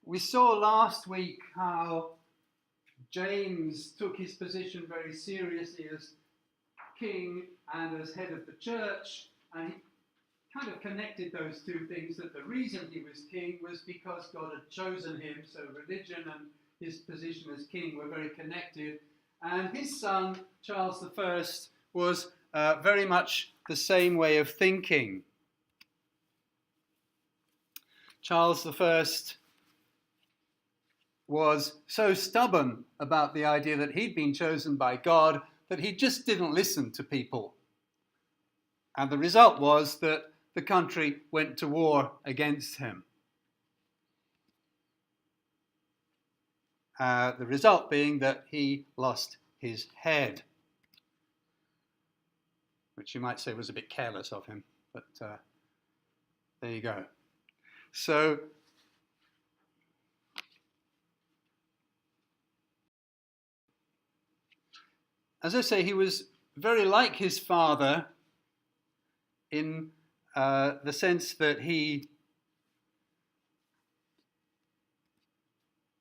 We saw last week how James took his position very seriously as king and as head of the church, and he kind of connected those two things, that the reason he was king was because God had chosen him, so religion and his position as king were very connected. And his son, Charles I, was very much the same way of thinking. Charles I was so stubborn about the idea that he'd been chosen by God that he just didn't listen to people. And the result was that the country went to war against him. The result being that he lost his head, which you might say was a bit careless of him, but there you go. So, as I say, he was very like his father in the sense that he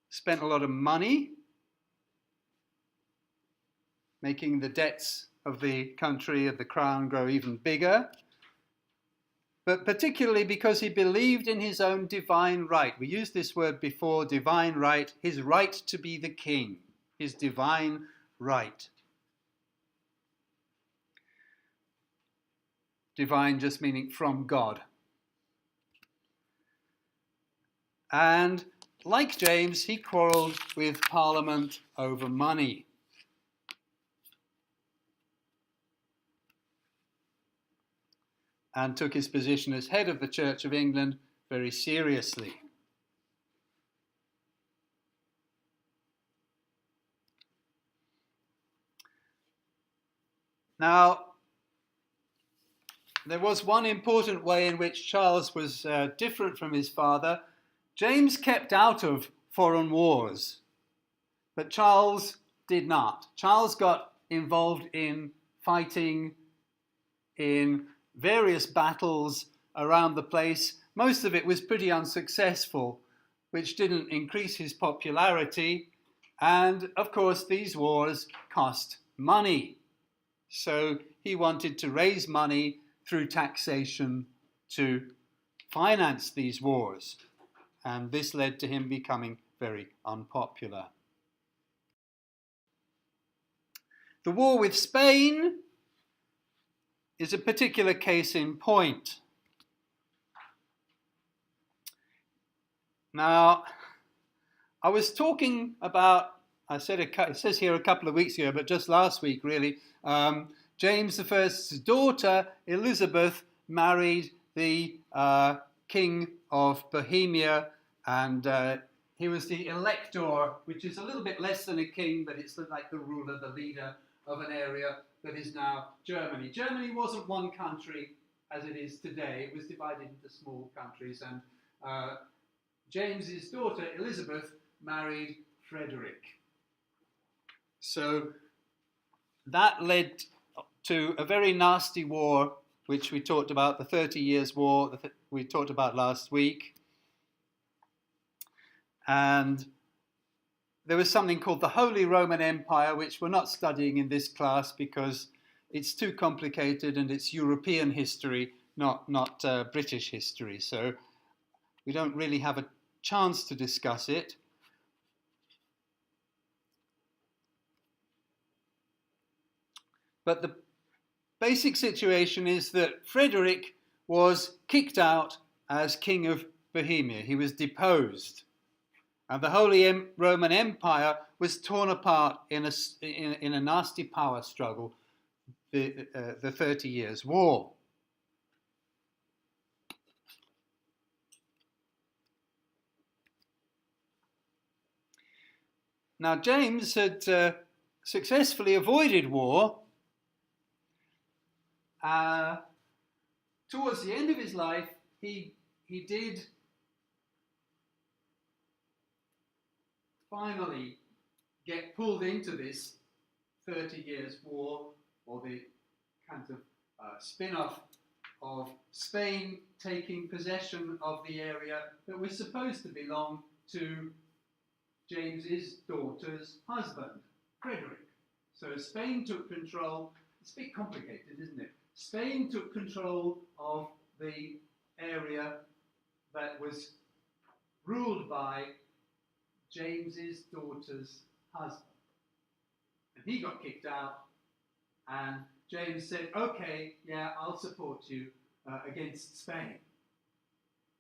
spent a lot of money making the debts of the country, of the crown, grow even bigger, but particularly because he believed in his own divine right. We used this word before, divine right, his right to be the king, his divine right. Divine just meaning from God. And like James, he quarrelled with Parliament over money. And took his position as head of the Church of England very seriously. Now, there was one important way in which Charles was different from his father. James kept out of foreign wars, but Charles did not. Charles got involved in fighting in various battles around the place. Most of it was pretty unsuccessful, which didn't increase his popularity. And of course, these wars cost money. So he wanted to raise money through taxation to finance these wars. And this led to him becoming very unpopular. The war with Spain is a particular case in point. Now, I was talking about, it says here a couple of weeks ago, but just last week really, James I's daughter, Elizabeth, married the King of Bohemia, and he was the elector, which is a little bit less than a king, but it's like the ruler, the leader of an area that is now Germany. Germany wasn't one country as it is today. It was divided into small countries, and James's daughter, Elizabeth, married Frederick. So that led to a very nasty war, which we talked about, the 30 Years' War that we talked about last week. And there was something called the Holy Roman Empire, which we're not studying in this class because it's too complicated and it's European history, not British history. So we don't really have a chance to discuss it. But the basic situation is that Frederick was kicked out as King of Bohemia. He was deposed. And the Holy Roman Empire was torn apart in a nasty power struggle, the 30 Years' War. Now, James had successfully avoided war. Towards the end of his life, he did finally get pulled into this 30 Years' War, or the kind of spin-off of Spain taking possession of the area that was supposed to belong to James's daughter's husband, Frederick. So Spain took control. It's a bit complicated, isn't it? Spain took control of the area that was ruled by James's daughter's husband. And he got kicked out, and James said, okay, yeah, I'll support you against Spain.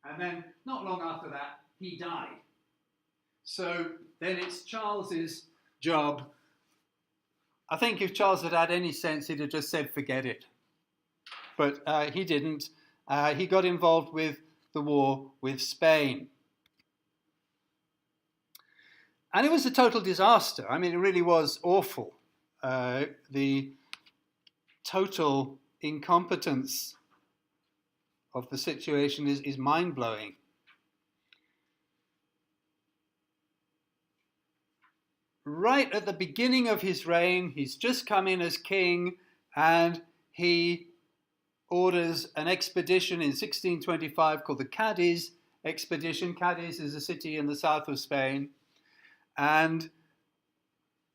And then, not long after that, he died. So then it's Charles's job. I think if Charles had had any sense, he'd have just said, forget it. But he didn't. He got involved with the war with Spain. And it was a total disaster. I mean, it really was awful. The total incompetence of the situation is mind-blowing. Right at the beginning of his reign, he's just come in as king, and he orders an expedition in 1625 called the Cadiz expedition. Cadiz is a city in the south of Spain. And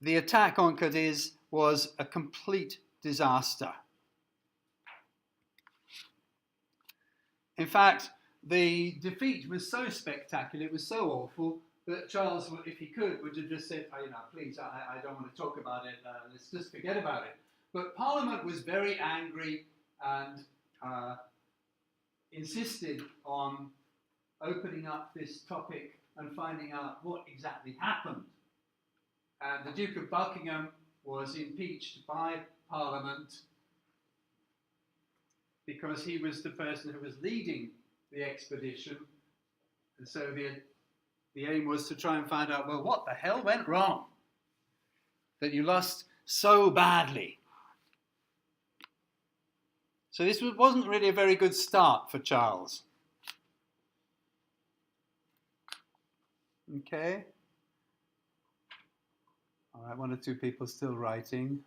the attack on Cadiz was a complete disaster. In fact, the defeat was so spectacular, it was so awful, that Charles, if he could, would have just said, oh, please, I don't want to talk about it, let's just forget about it. But Parliament was very angry and insisted on opening up this topic and finding out what exactly happened. And the Duke of Buckingham was impeached by Parliament because he was the person who was leading the expedition. And so the aim was to try and find out, well, what the hell went wrong that you lost so badly? So this wasn't really a very good start for Charles. Okay. All right, one or two people still writing.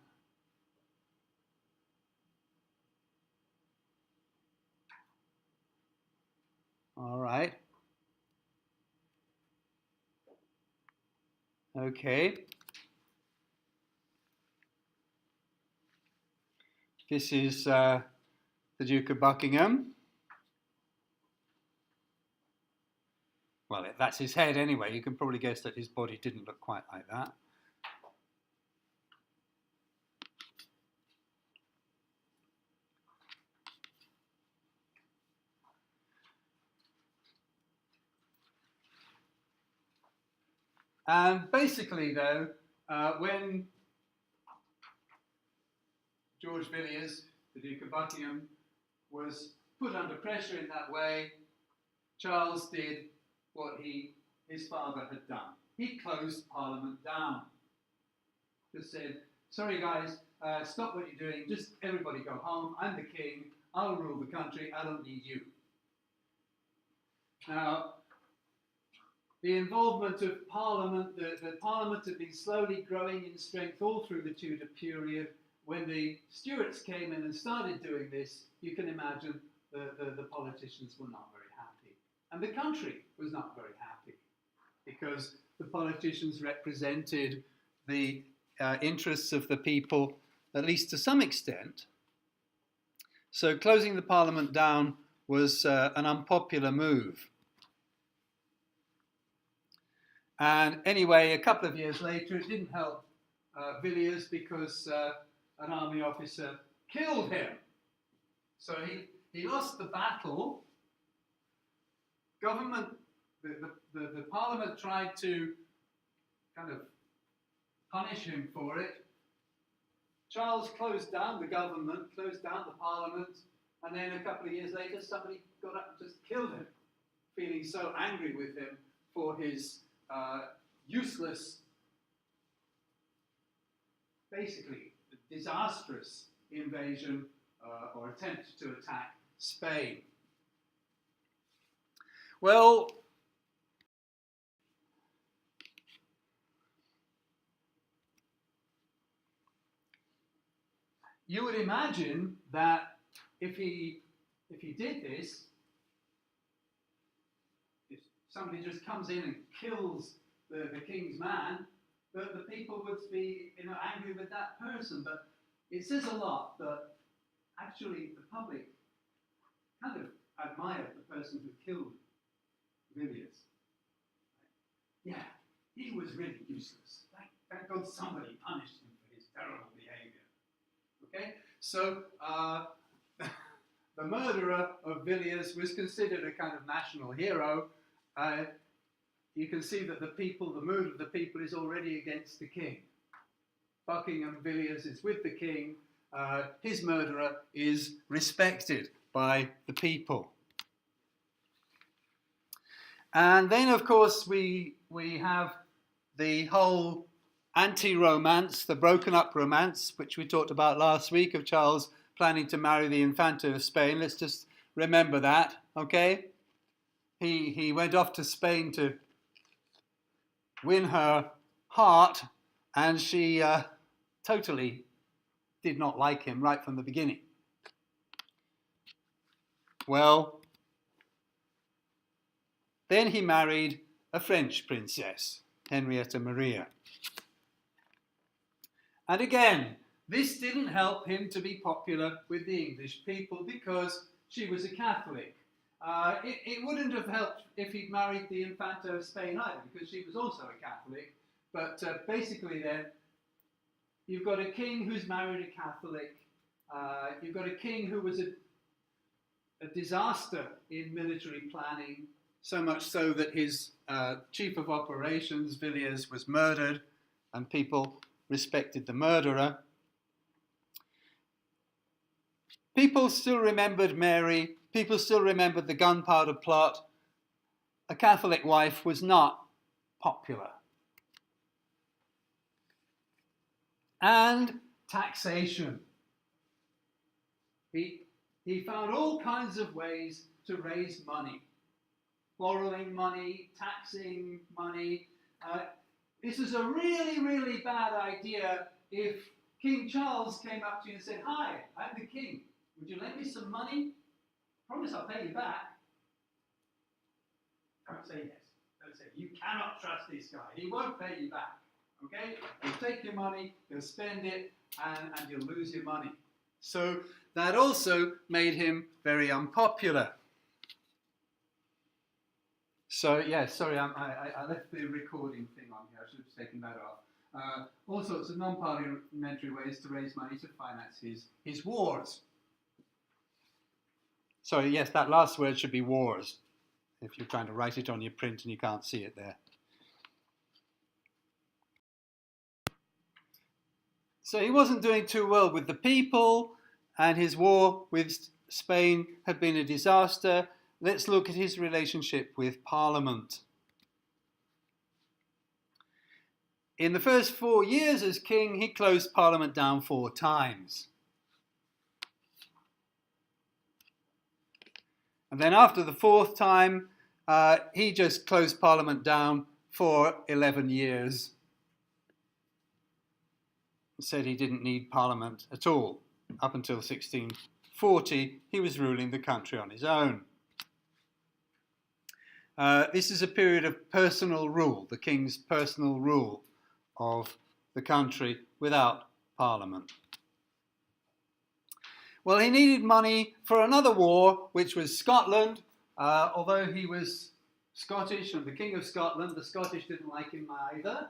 All right. Okay. This is the Duke of Buckingham. Well, that's his head anyway. You can probably guess that his body didn't look quite like that. And basically, though, when George Villiers, the Duke of Buckingham, was put under pressure in that way, Charles did what his father had done. He closed Parliament down. Just said, sorry guys, stop what you're doing, just everybody go home, I'm the king, I'll rule the country, I don't need you. Now, the involvement of Parliament, the Parliament had been slowly growing in strength all through the Tudor period. When the Stuarts came in and started doing this, you can imagine the politicians were not very happy. And the country was not very happy because the politicians represented the interests of the people, at least to some extent. So closing the Parliament down was an unpopular move. And anyway, a couple of years later, it didn't help Villiers because an army officer killed him. So he lost the battle. Government, the Parliament tried to kind of punish him for it. Charles closed down the government, closed down the Parliament, and then a couple of years later, somebody got up and just killed him, feeling so angry with him for his useless, basically disastrous invasion or attempt to attack Spain. Well, you would imagine that if he did this, somebody just comes in and kills the king's man, that the people would be angry with that person. But it says a lot that actually the public kind of admired the person who killed Villiers. Yeah, he was really useless. Thank God somebody punished him for his terrible behavior. Okay, so the murderer of Villiers was considered a kind of national hero. You can see that the mood of the people is already against the king. Buckingham Villiers is with the king. His murderer is respected by the people. And then, of course, we have the whole anti-romance, the broken up romance, which we talked about last week, of Charles planning to marry the Infanta of Spain. Let's just remember that, okay? He went off to Spain to win her heart, and she totally did not like him right from the beginning. Well, then he married a French princess, Henrietta Maria. And again, this didn't help him to be popular with the English people because she was a Catholic. It wouldn't have helped if he'd married the Infanta of Spain either, because she was also a Catholic. But basically then, you've got a king who's married a Catholic. You've got a king who was a disaster in military planning, so much so that his chief of operations, Villiers, was murdered, and people respected the murderer. People still remembered Mary. People still remembered the gunpowder plot. A Catholic wife was not popular. And taxation. He found all kinds of ways to raise money. Borrowing money, taxing money. This is a really, really bad idea if King Charles came up to you and said, "Hi, I'm the king. Would you lend me some money? Promise I'll pay you back." Don't say yes. Don't say, you cannot trust this guy. He won't pay you back. Okay? He'll take your money, he'll spend it, and you'll lose your money. So that also made him very unpopular. So, yeah, sorry, I left the recording thing on here. I should have taken that off. All sorts of non-parliamentary ways to raise money to finance his wars. Sorry, yes, that last word should be wars, if you're trying to write it on your print and you can't see it there. So he wasn't doing too well with the people, and his war with Spain had been a disaster. Let's look at his relationship with Parliament. In the first 4 years as king, he closed Parliament down 4 times. And then after the 4th time, he just closed Parliament down for 11 years. Said he didn't need Parliament at all. Up until 1640, he was ruling the country on his own. This is a period of personal rule, the king's personal rule of the country without Parliament. Well, he needed money for another war, which was Scotland. Although he was Scottish and the King of Scotland, the Scottish didn't like him either,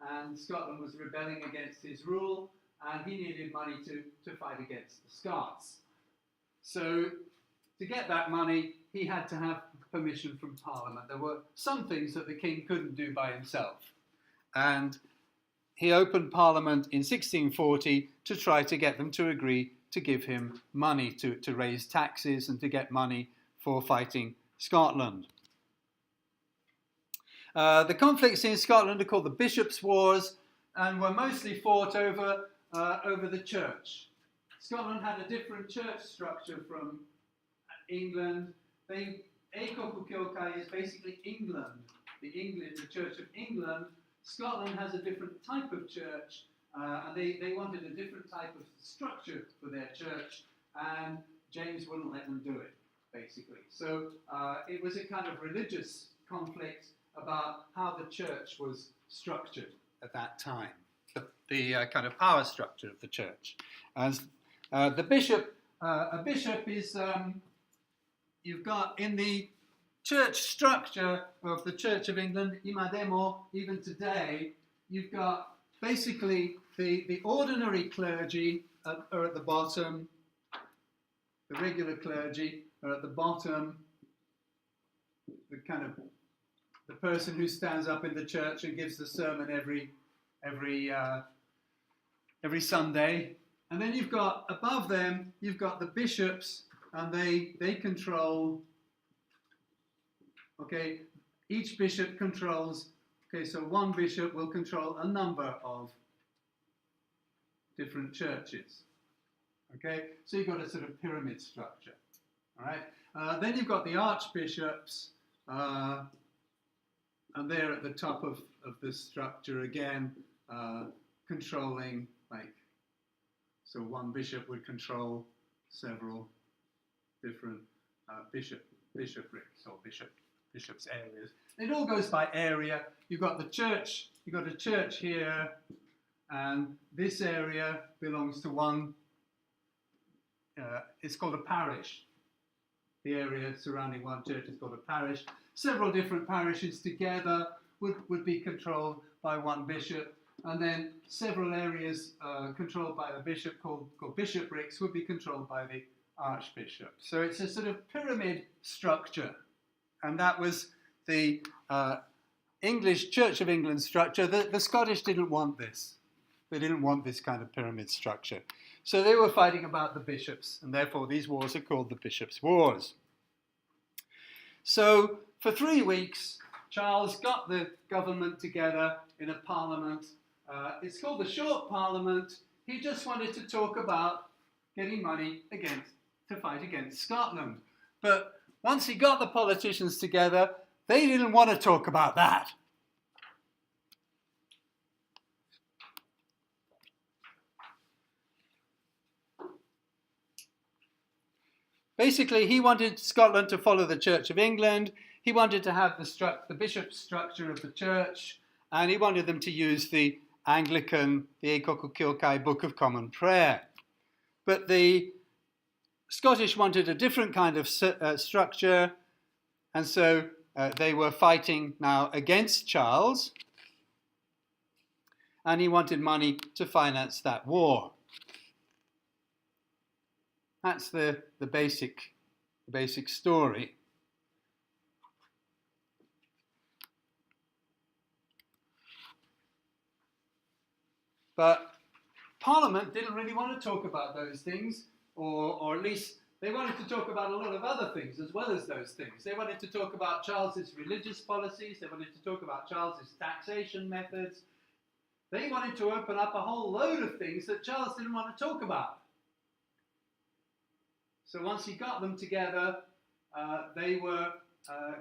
and Scotland was rebelling against his rule, and he needed money to fight against the Scots. So to get that money, he had to have permission from Parliament. There were some things that the king couldn't do by himself. And he opened Parliament in 1640 to try to get them to agree to give him money to raise taxes and to get money for fighting Scotland. The conflicts in Scotland are called the Bishops' Wars and were mostly fought over the church. Scotland had a different church structure from England. Ecoquilkai is basically England, the Church of England. Scotland has a different type of church, and they wanted a different type of structure for their church, and James wouldn't let them do it, basically. So it was a kind of religious conflict about how the church was structured at that time, the kind of power structure of the church. As the bishop, a bishop is, you've got in the church structure of the Church of England, Imademo, even today, you've got basically the ordinary clergy are at the bottom, the regular clergy are at the bottom, the kind of the person who stands up in the church and gives the sermon every Sunday. And then you've got, above them, you've got the bishops, and they control, okay, each bishop controls, okay, so one bishop will control a number of different churches, okay? So you've got a sort of pyramid structure, all right? Then you've got the archbishops, and they're at the top of the structure again, controlling, like, so one bishop would control several different bishoprics or bishops' areas. It all goes by area. You've got the church, you've got a church here, and this area belongs to one, it's called a parish. The area surrounding one church is called a parish. Several different parishes together would be controlled by one bishop, and then several areas controlled by the bishop called bishoprics would be controlled by the archbishop. So it's a sort of pyramid structure, and that was the English Church of England structure. The Scottish didn't want this. They didn't want this kind of pyramid structure. So they were fighting about the bishops, and therefore these wars are called the Bishops' Wars. So for 3 weeks, Charles got the government together in a parliament. It's called the Short Parliament. He just wanted to talk about getting money to fight against Scotland. But once he got the politicians together, they didn't want to talk about that. Basically, he wanted Scotland to follow the Church of England. He wanted to have the bishop structure of the church, and he wanted them to use the Anglican, the Écoco Kilkai Book of Common Prayer. But the Scottish wanted a different kind of structure, and so they were fighting now against Charles, and he wanted money to finance that war. That's the basic story. But Parliament didn't really want to talk about those things, or at least they wanted to talk about a lot of other things as well as those things. They wanted to talk about Charles's religious policies. They wanted to talk about Charles's taxation methods. They wanted to open up a whole load of things that Charles didn't want to talk about. So once he got them together, they were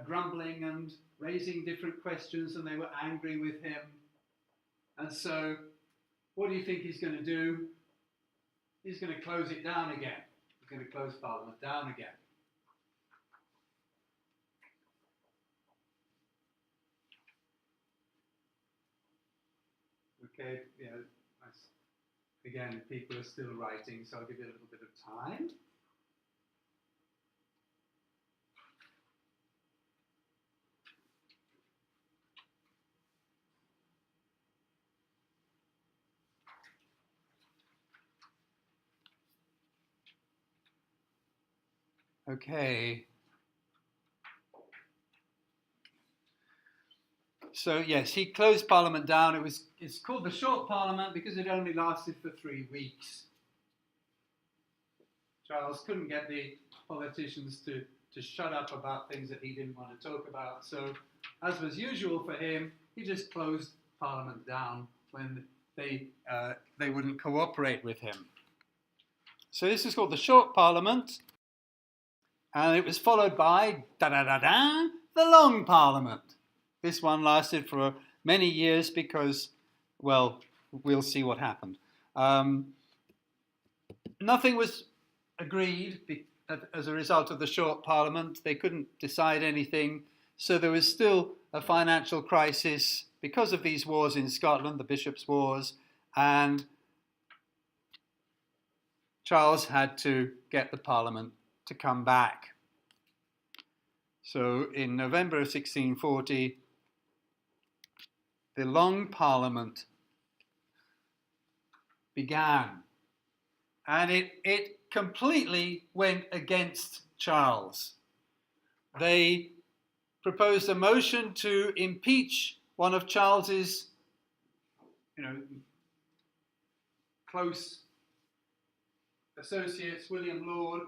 grumbling and raising different questions, and they were angry with him. And so, what do you think he's going to do? He's going to close it down again. He's going to close Parliament down again. Okay, yeah, again, people are still writing, so I'll give you a little bit of time. Okay. So yes, he closed Parliament down. It's called the Short Parliament because it only lasted for 3 weeks. Charles couldn't get the politicians to shut up about things that he didn't want to talk about. So, as was usual for him, he just closed Parliament down when they wouldn't cooperate with him. So this is called the Short Parliament. And it was followed by, the Long Parliament. This one lasted for many years because, well, we'll see what happened. Nothing was agreed as a result of the Short Parliament. They couldn't decide anything. So there was still a financial crisis because of these wars in Scotland, the Bishops' Wars, and Charles had to get the Parliament to come back. So in November of 1640, the Long Parliament began, and it completely went against Charles. They proposed a motion to impeach one of Charles's, close associates, William Laud.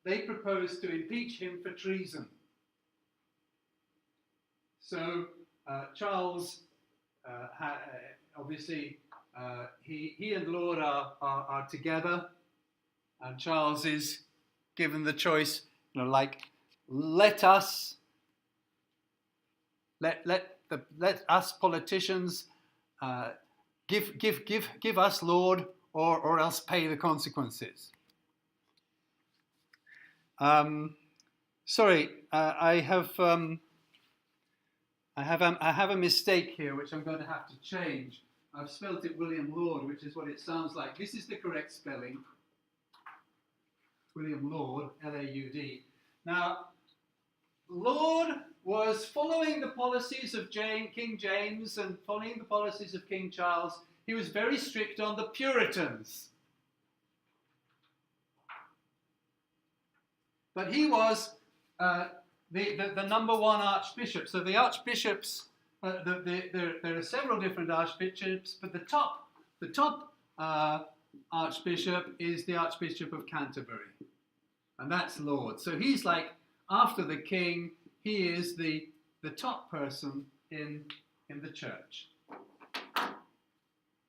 They proposed to impeach him for treason. So Charles, obviously, he and Laud are together, and Charles is given the choice, let us politicians give us Laud, or else pay the consequences. Sorry, I have a mistake here, which I'm going to have to change. I've spelt it William Laud, which is what it sounds like. This is the correct spelling. William Laud, L-A-U-D. Now, Laud was following the policies of King James and following the policies of King Charles. He was very strict on the Puritans. But he was the number one archbishop. So the archbishops, there are several different archbishops, but the top archbishop is the Archbishop of Canterbury, and that's Laud. So he's like, after the king, he is the top person in the church.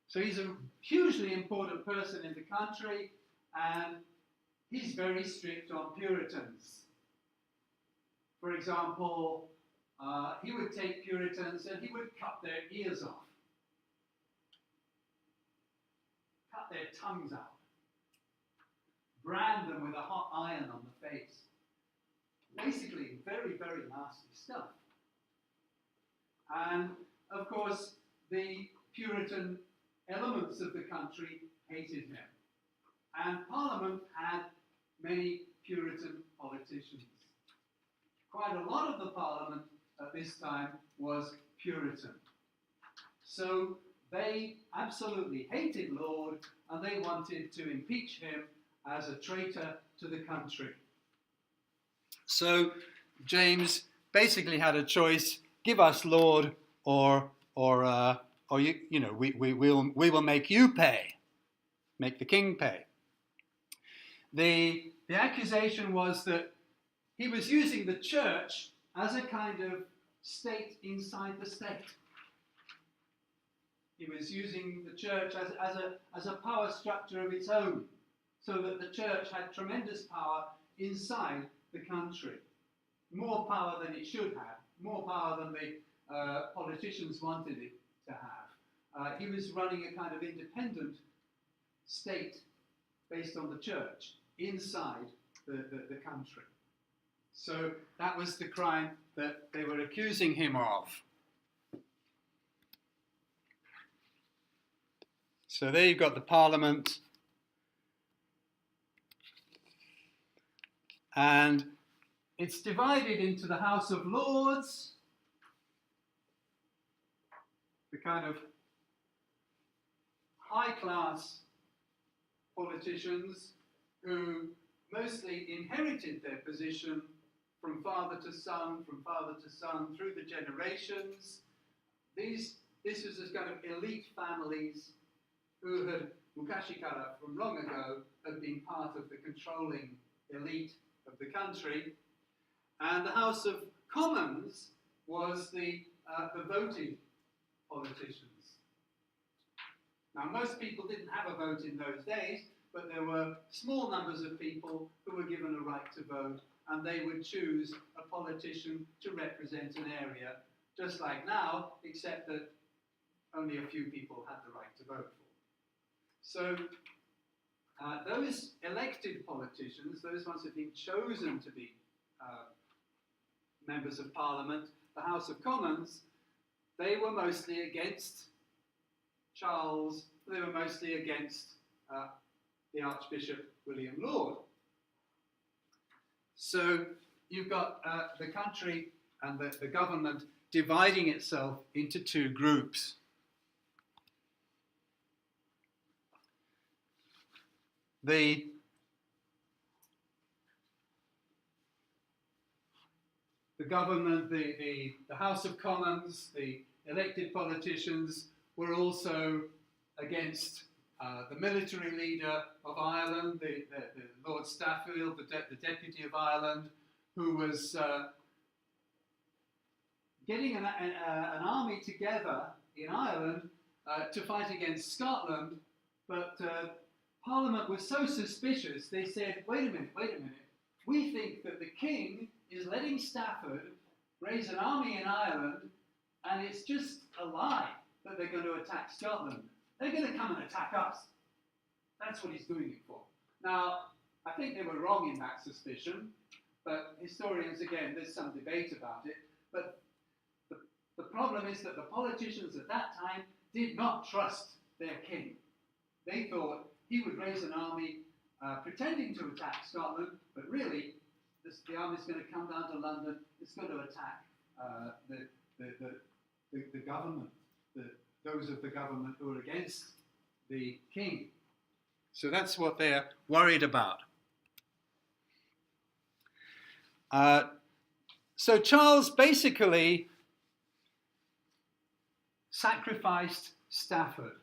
So he's a hugely important person in the country, and he's very strict on Puritans. For example, he would take Puritans and he would cut their ears off, cut their tongues out, brand them with a hot iron on the face. Basically, very, very nasty stuff. And, of course, the Puritan elements of the country hated him. And Parliament had many Puritan politicians. Quite a lot of the Parliament at this time was Puritan. So they absolutely hated Laud, and they wanted to impeach him as a traitor to the country. So James basically had a choice: give us Laud, or we will make you pay, make the king pay. The accusation was that he was using the church as a kind of state inside the state. He was using the church as a power structure of its own, so that the church had tremendous power inside the country. More power than it should have, more power than the politicians wanted it to have. He was running a kind of independent state based on the church inside the country. So that was the crime that they were accusing him of. So there you've got the Parliament. And it's divided into the House of Lords, the kind of high-class politicians who mostly inherited their position from father to son, through the generations. This was this kind of elite families who had, Mukashikara from long ago, had been part of the controlling elite of the country. And the House of Commons was the voting politicians. Now, most people didn't have a vote in those days, but there were small numbers of people who were given a right to vote, and they would choose a politician to represent an area, just like now, except that only a few people had the right to vote for. So those elected politicians, those ones who have been chosen to be members of Parliament, the House of Commons, they were mostly against Charles, they were mostly against the Archbishop William Laud. So you've got the country and the government dividing itself into two groups. The government, the House of Commons, the elected politicians were also against the military leader of Ireland, the Lord Staffield, the Deputy of Ireland, who was getting an army together in Ireland to fight against Scotland, but Parliament was so suspicious, they said, wait a minute, we think that the King is letting Stafford raise an army in Ireland, and it's just a lie that they're going to attack Scotland. They're going to come and attack us. That's what he's doing it for. Now, I think they were wrong in that suspicion, but historians, again, there's some debate about it. But the problem is that the politicians at that time did not trust their king. They thought he would raise an army pretending to attack Scotland, but really, the army's going to come down to London, it's going to attack the government, those of the government who are against the king. So that's what they're worried about. So Charles basically sacrificed Stafford.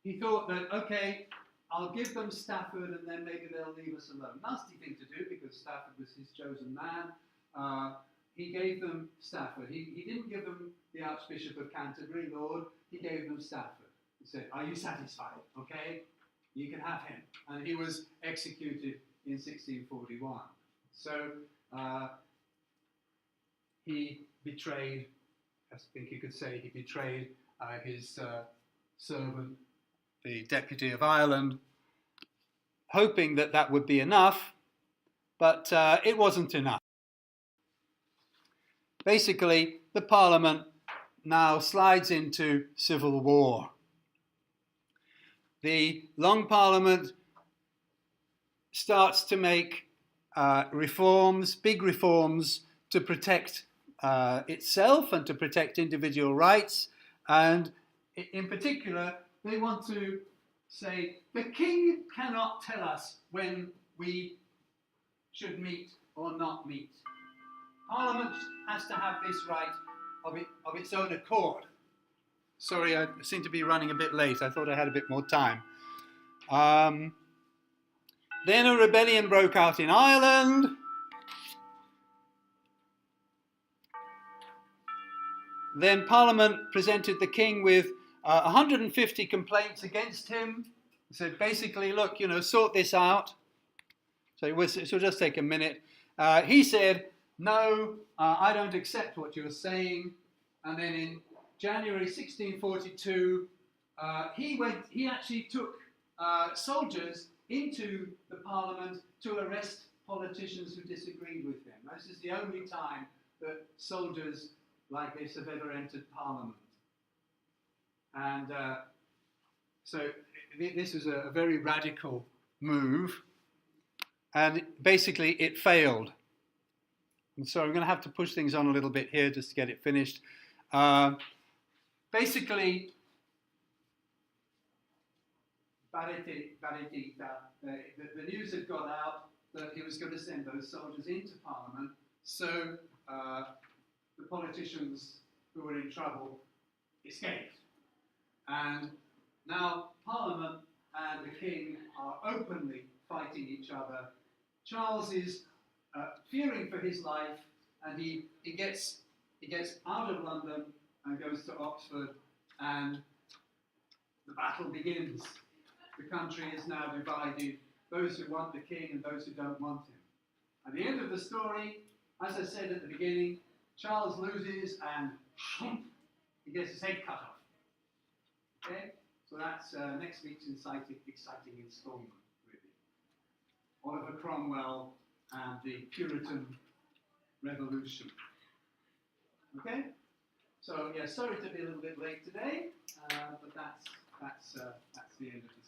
He thought that, okay, I'll give them Stafford and then maybe they'll leave us alone. Nasty thing to do because Stafford was his chosen man. He gave them Stafford. He didn't give them the Archbishop of Canterbury, Lord. He gave them Stafford. He said, are you satisfied? Okay, you can have him. And he was executed in 1641. So he betrayed, I think you could say, he betrayed his servant, the Deputy of Ireland, hoping that that would be enough, but it wasn't enough. Basically, the Parliament now slides into civil war. The Long Parliament starts to make reforms, big reforms, to protect itself and to protect individual rights, and in particular, they want to say, the king cannot tell us when we should meet or not meet. Parliament has to have this right of its own accord. Sorry, I seem to be running a bit late. I thought I had a bit more time. Then a rebellion broke out in Ireland. Then Parliament presented the king with 150 complaints against him. Said basically, look, sort this out. So it will just take a minute. He said, no, I don't accept what you're saying. And then in January 1642, he actually took soldiers into the Parliament to arrest politicians who disagreed with him. This is the only time that soldiers like this have ever entered Parliament. And so this was a very radical move, and basically it failed. And so I'm going to have to push things on a little bit here just to get it finished. Basically, the news had got out that he was going to send those soldiers into Parliament, so the politicians who were in trouble escaped. And now Parliament and the king are openly fighting each other. Charles is fearing for his life, and he gets out of London and goes to Oxford, and the battle begins. The country is now divided, those who want the king and those who don't want him. At the end of the story, as I said at the beginning, Charles loses and he gets his head cut off. Okay? So that's next week's exciting installment, really. Oliver Cromwell and the Puritan revolution. Okay? So, yeah, sorry to be a little bit late today, but that's the end of the